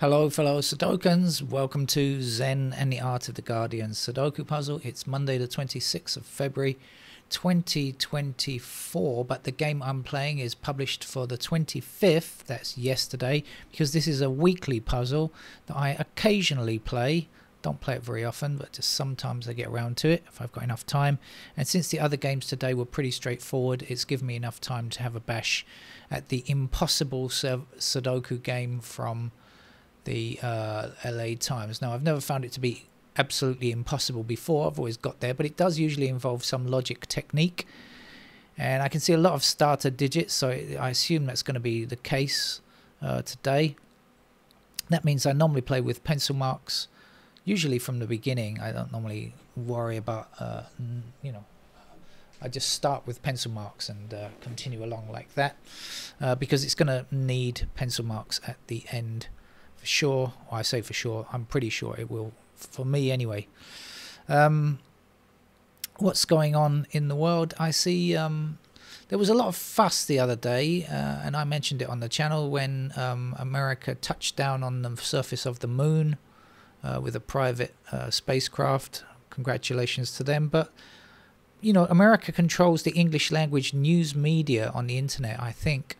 Hello fellow Sudokans, welcome to Zen and the Art of the Guardian Sudoku Puzzle. It's Monday the 26th of February 2024, but the game I'm playing is published for the 25th, that's yesterday, because this is a weekly puzzle that I occasionally play. Don't play it very often, but just sometimes I get around to it if I've got enough time. And since the other games today were pretty straightforward, it's given me enough time to have a bash at the Impossible Sudoku game from the LA Times. Now, I've never found it to be absolutely impossible before. I've always got there, but it does usually involve some logic technique. And I can see a lot of starter digits, so I assume that's going to be the case today. That means I normally play with pencil marks, usually from the beginning. I don't normally worry about, I just start with pencil marks and continue along like that, because it's going to need pencil marks at the end. For sure, I say for sure, I'm pretty sure it will, for me anyway. What's going on in the world? I see there was a lot of fuss the other day, and I mentioned it on the channel, when America touched down on the surface of the moon with a private spacecraft. Congratulations to them. But, you know, America controls the English language news media on the internet, I think.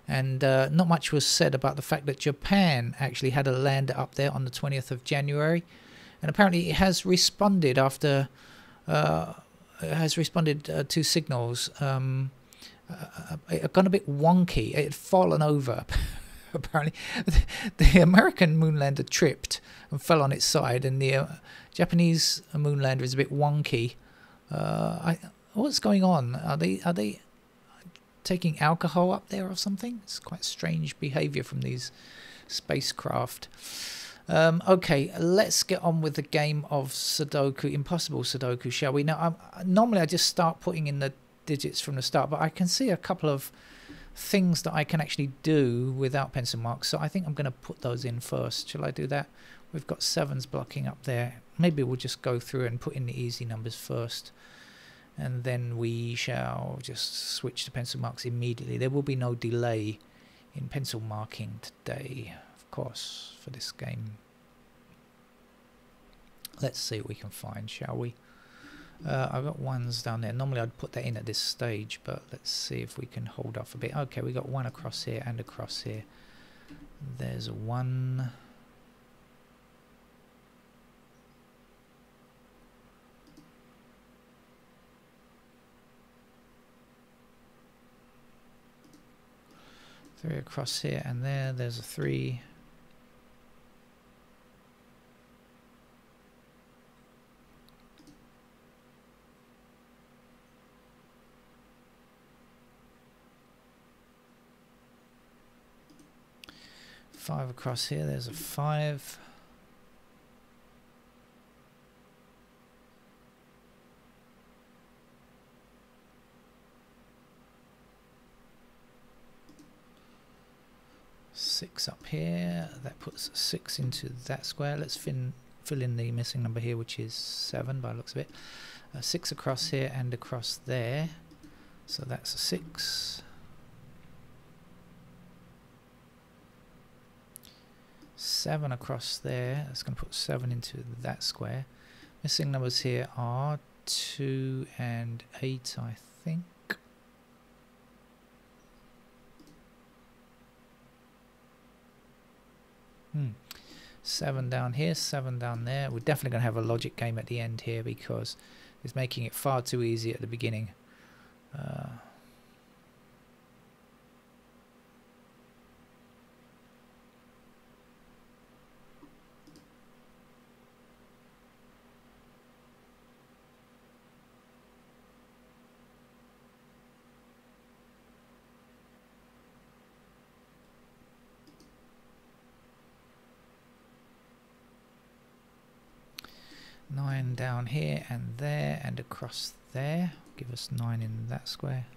And not much was said about the fact that Japan actually had a lander up there on the 20th of January. And apparently it has responded after, to signals. It had gone a bit wonky. It had fallen over, apparently. The American moonlander tripped and fell on its side, and the Japanese moonlander is a bit wonky. What's going on? Are they taking alcohol up there or something? It's quite strange behavior from these spacecraft. Okay, let's get on with the game of Sudoku, Impossible Sudoku, shall we? Now, normally I just start putting in the digits from the start, but I can see a couple of things that I can actually do without pencil marks, so I think I'm going to put those in first. Shall I do that? We've got sevens blocking up there. Maybe we'll just go through and put in the easy numbers first, and then we shall just switch to pencil marks immediately. There will be no delay in pencil marking today, of course, for this game. Let's see what we can find, shall we? I've got ones down there. Normally I'd put that in at this stage, but let's see if we can hold off a bit. Okay, we got one across here and across here. There's a one. Three across here and there. There's a three. Five across here. There's a five. Six up here. That puts a six into that square. Let's fill in the missing number here, which is 7 by the looks of it. Six across here and across there. So that's a 6. Seven across there. That's going to put 7 into that square. Missing numbers here are 2 and 8, I think. 7 down here, 7 down there. We're definitely going to have a logic game at the end here, because it's making it far too easy at the beginning. 9 down here and there and across there. Give us 9 in that square.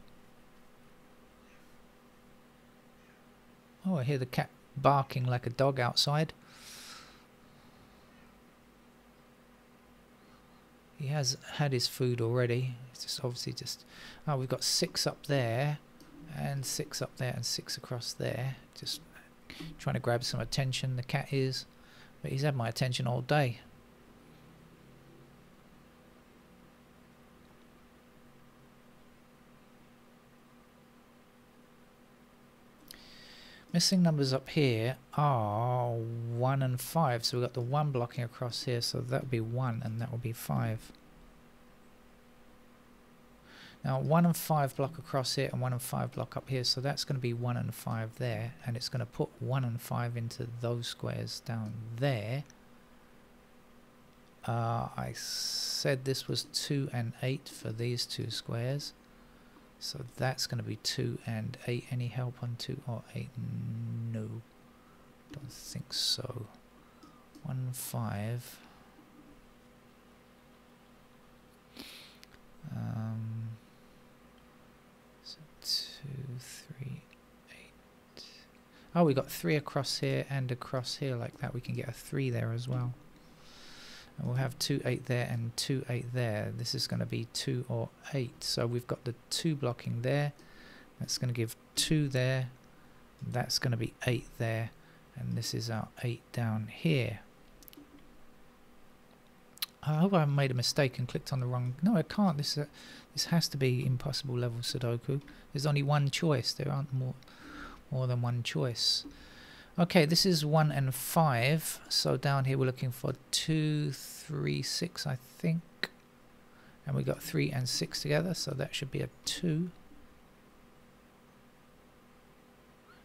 Oh, I hear the cat barking like a dog outside. He has had his food already. It's just obviously just... Oh, we've got 6 up there and 6 up there and 6 across there. Just Trying to grab some attention, the cat is. But he's had my attention all day. Missing numbers up here are 1 and 5. So we've got the 1 blocking across here. So that would be 1 and that will be 5. Now 1 and 5 block across here and 1 and 5 block up here. So that's going to be 1 and 5 there. And it's going to put 1 and 5 into those squares down there. I said this was 2 and 8 for these two squares. So that's going to be 2 and 8. Any help on 2 or 8? No. Don't think so. 1 and 5. So 2, 3, 8. Oh, we got 3 across here and across here like that. We can get a 3 there as well. And we'll have 2, 8 there and 2, 8 there. This is going to be 2 or 8. So we've got the 2 blocking there. That's going to give 2 there. That's going to be 8 there. And this is our 8 down here. I hope I haven't made a mistake and clicked on the wrong... No, I can't. This has to be impossible level Sudoku. There's only one choice. There aren't more than one choice. Okay, this is 1 and 5. So down here we're looking for 2, 3, 6, I think. And we got 3 and 6 together, so that should be a 2.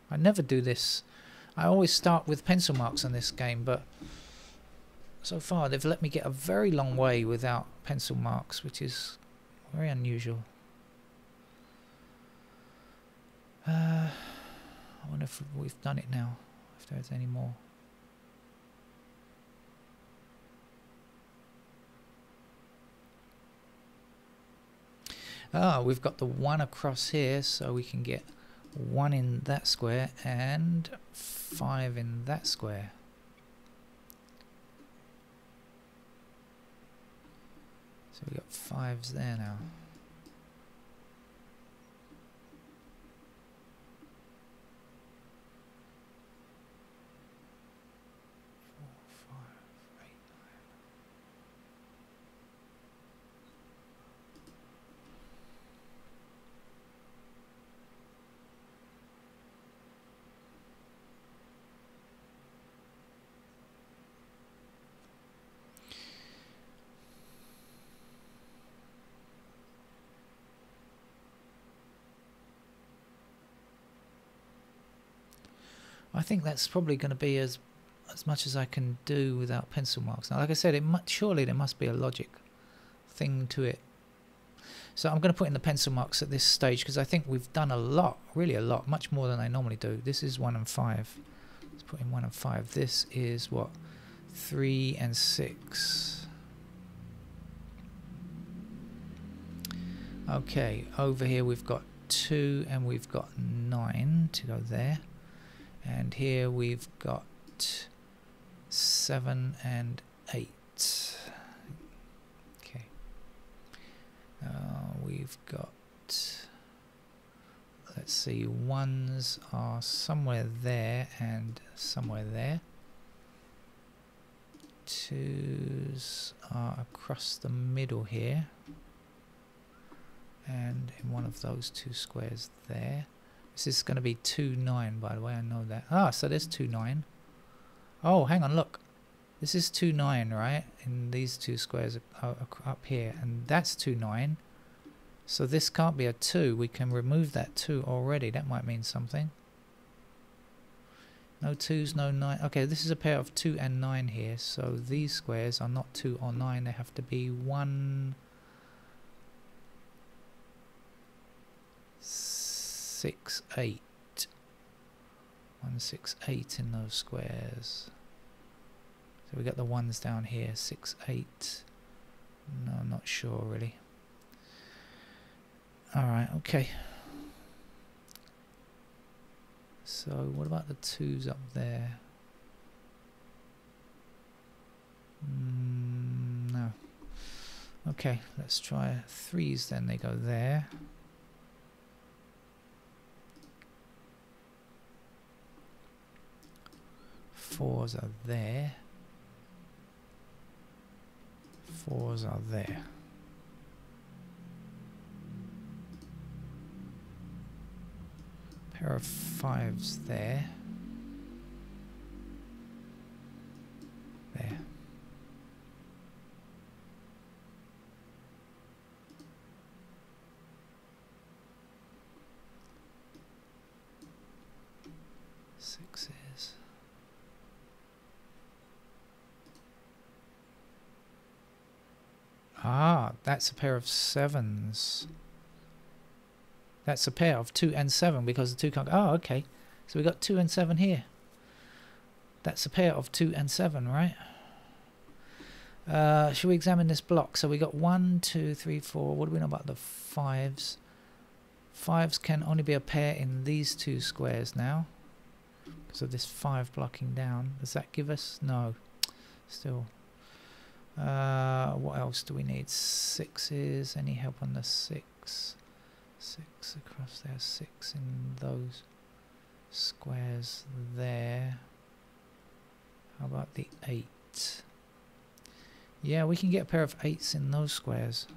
I never do this. I always start with pencil marks on this game, but so far they've let me get a very long way without pencil marks, which is very unusual. I wonder if we've done it now. If there's any more. We've got the 1 across here, so we can get 1 in that square and 5 in that square. So we got 5s there now. 4, 5, 8, 9. I think that's probably going to be as much as I can do without pencil marks. Now, like I said, surely there must be a logic thing to it. So I'm going to put in the pencil marks at this stage because I think we've done a lot, really a lot, much more than I normally do. This is 1 and 5. Let's put in 1 and 5. This is what? 3 and 6. Okay, over here we've got 2 and we've got 9 to go there. And here we've got 7 and 8. Okay. We've got, let's see, 1s are somewhere there and somewhere there. 2s are across the middle here. And in one of those 2 squares there. This is going to be 2, 9, by the way, I know that. Ah, so there's 2, 9. Oh, hang on, look. This is 2, 9, right? In these 2 squares up here. And that's 2, 9. So this can't be a 2. We can remove that 2 already. That might mean something. No 2s, no 9. Okay, this is a pair of 2 and 9 here. So these squares are not 2 or 9. They have to be 1... 6, 8. 1, 6, 8 in those squares. So we got the 1s down here. 6, 8. No, I'm not sure really. Alright, okay. So what about the 2s up there? No. Okay, let's try 3s then. They go there. 4s are there. 4s are there. Pair of 5s there. There. Sixes. Ah, that's a pair of 7s. That's a pair of 2 and 7 because the 2 can't. Oh, okay. So we got 2 and 7 here. That's a pair of 2 and 7, right? Should we examine this block? So we got 1, 2, 3, 4. What do we know about the 5s? 5s can only be a pair in these 2 squares now. Because of this 5 blocking down. Does that give us? No. Still. What else do we need? 6s. Any help on the 6? 6 across there. 6 in those squares there. How about the 8? Yeah, we can get a pair of 8s in those squares.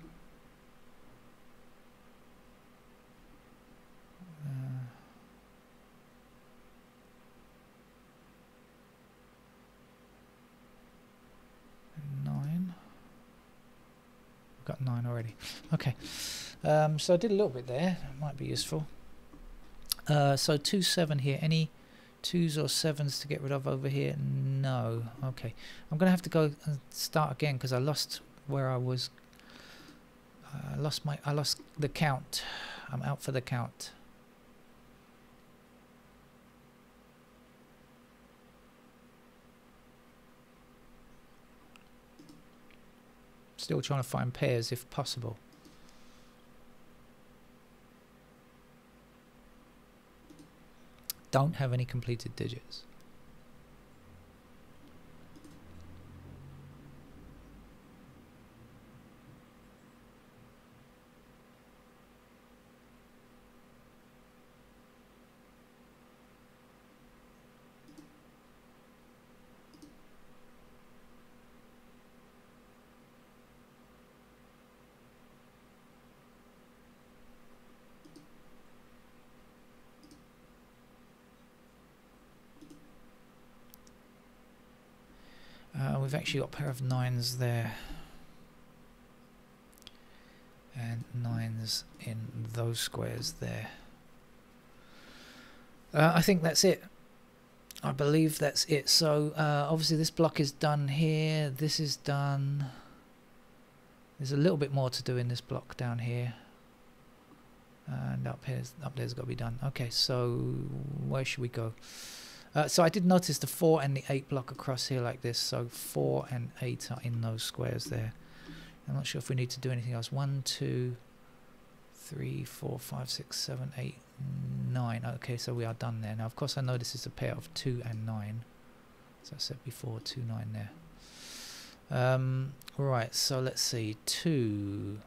9. We've got 9 already. Okay. So I did a little bit there. That might be useful. So 2, 7 here. Any 2s or 7s to get rid of over here? No. Okay. I'm going to have to go and start again because I lost where I was. I lost the count. I'm out for the count. Still trying to find pairs if possible. Don't have any completed digits. We've actually got a pair of 9s there. And 9s in those squares there. I think that's it. I believe that's it. So obviously this block is done here. This is done. There's a little bit more to do in this block down here. And up there's got to be done. Okay, so where should we go? So I did notice the 4 and the 8 block across here like this. So 4 and 8 are in those squares there. I'm not sure if we need to do anything else. 1, 2, 3, 4, 5, 6, 7, 8, 9. Okay, so we are done there. Now, of course, I know this is a pair of 2 and 9. As I said before, 2, 9 there. Right, so let's see. 2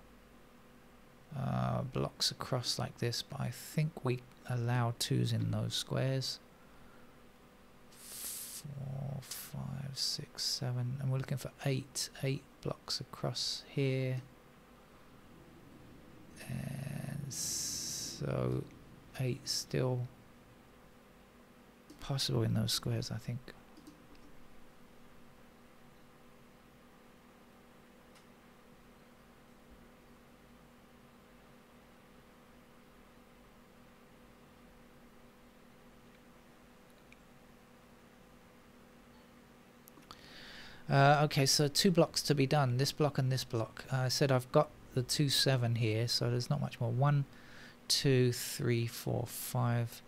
blocks across like this, but I think we allow 2s in those squares. 4, 5, 6, 7, and we're looking for 8 blocks across here, and so 8 still possible in those squares, I think. Okay, so 2 blocks to be done. This block and this block. I said I've got the 2, 7 here, so there's not much more. 1, 2, 3, 4, 5.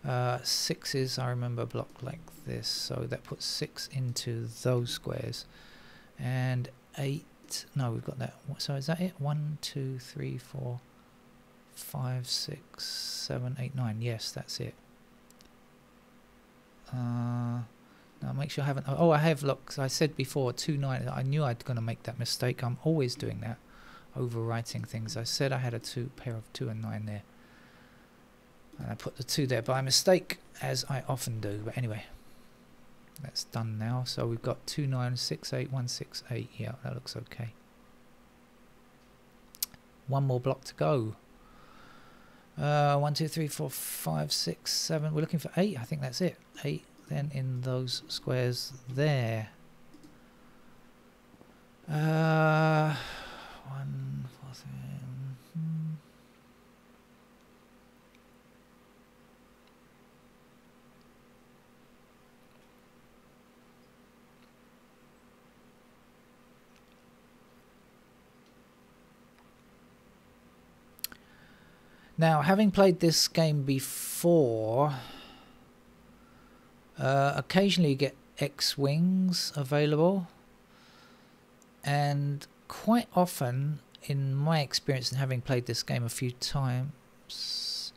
6s, I remember, a block like this, so that puts 6 into those squares. And 8. No, we've got that. So is that it? 1, 2, 3, 4, 5, 6, 7, 8, 9. Yes, that's it. Now make sure I haven't. Oh, I have. Look, I said before 2, 9. I knew I'd gonna make that mistake. I'm always doing that, overwriting things. I said I had a pair of 2 and 9 there, and I put the 2 there by mistake, as I often do. But anyway, That's done now. So we've got 2968168. Yeah, that looks okay. One more block to go. 1, 2, 3, 4, 5, 6, 7. We're looking for 8. I think that's it. 8 then in those squares there. 1, 4, 3. Now, having played this game before, occasionally you get X-Wings available, and quite often, in my experience and having played this game a few times,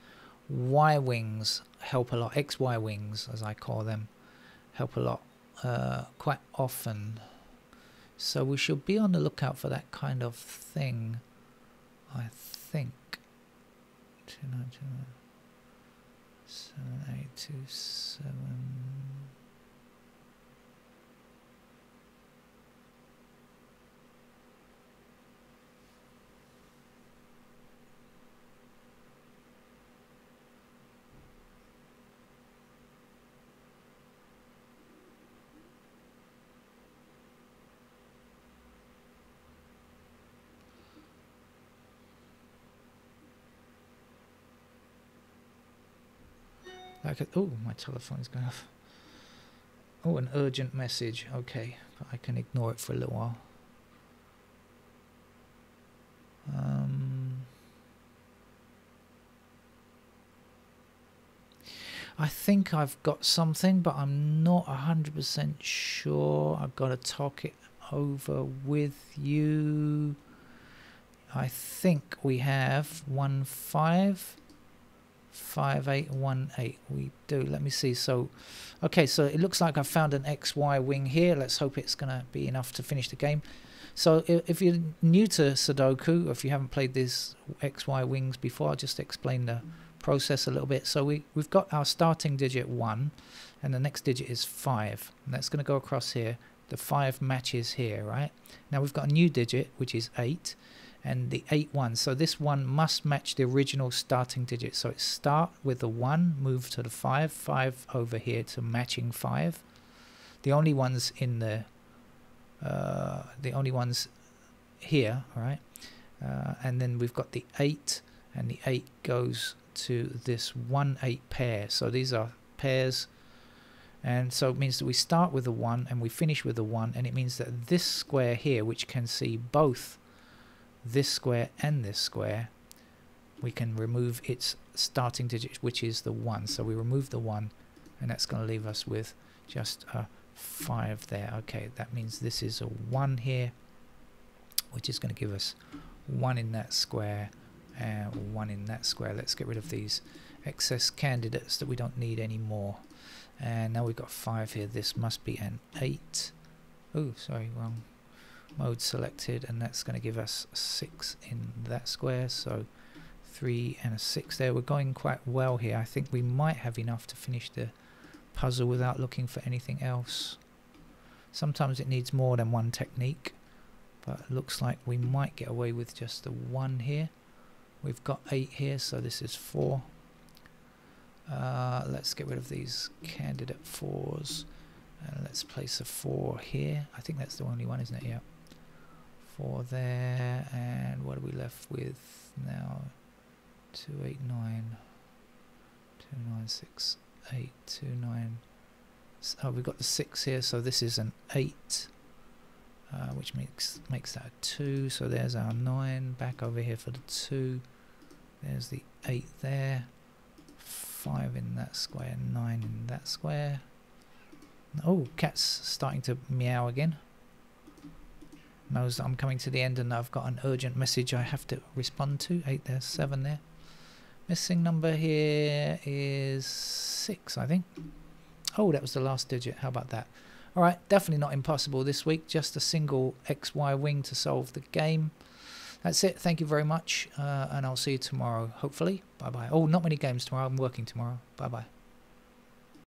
Y-Wings help a lot. XY wings, as I call them, help a lot quite often. So we should be on the lookout for that kind of thing, I think. 2929 7827. Oh, my telephone's going off. Oh, an urgent message. Okay, but I can ignore it for a little while. I think I've got something, but I'm not 100% sure. I've got to talk it over with you. I think we have 155818. We do. Let me see. So, okay, so it looks like I found an XY wing here. Let's hope it's going to be enough to finish the game. So if you're new to Sudoku, or if you haven't played these XY wings before, I'll just explain the process a little bit. So we've got our starting digit 1, and the next digit is 5. And that's going to go across here. The 5 matches here, right? Now we've got a new digit, which is 8. And the 8 1, so this 1 must match the original starting digit. So it start with the 1, move to the 5, 5 over here to matching 5. The only ones in the only ones here, all right? And then we've got the 8, and the 8 goes to this 1 8 pair. So these are pairs, and so it means that we start with a 1 and we finish with a 1, and it means that this square here, which can see both this square and this square, we can remove its starting digit, which is the 1. So we remove the 1, and that's going to leave us with just a 5 there. Okay, that means this is a 1 here, which is going to give us 1 in that square and 1 in that square. Let's get rid of these excess candidates that we don't need anymore. And now we've got 5 here. This must be an 8. Oh, sorry, wrong mode selected, and that's going to give us 6 in that square. So 3 and a 6 there. We're going quite well here. I think we might have enough to finish the puzzle without looking for anything else. Sometimes it needs more than one technique, but it looks like we might get away with just the 1 here. We've got 8 here, so this is 4. Let's get rid of these candidate 4s, and let's place a 4 here. I think that's the only one, isn't it? Yeah, 4 there. And what are we left with now? 289, 2968, 29. Oh, we've got the 6 here, so this is an 8, which makes that a 2. So there's our 9 back over here for the 2. There's the 8 there. 5 in that square, 9 in that square. Oh, cat's starting to meow again. Knows that I'm coming to the end and I've got an urgent message I have to respond to. 8 there, 7 there. Missing number here is 6, I think. Oh, that was the last digit. How about that? Alright, definitely not impossible this week. Just a single XY wing to solve the game. That's it. Thank you very much. And I'll see you tomorrow, hopefully. Bye-bye. Oh, not many games tomorrow. I'm working tomorrow. Bye-bye.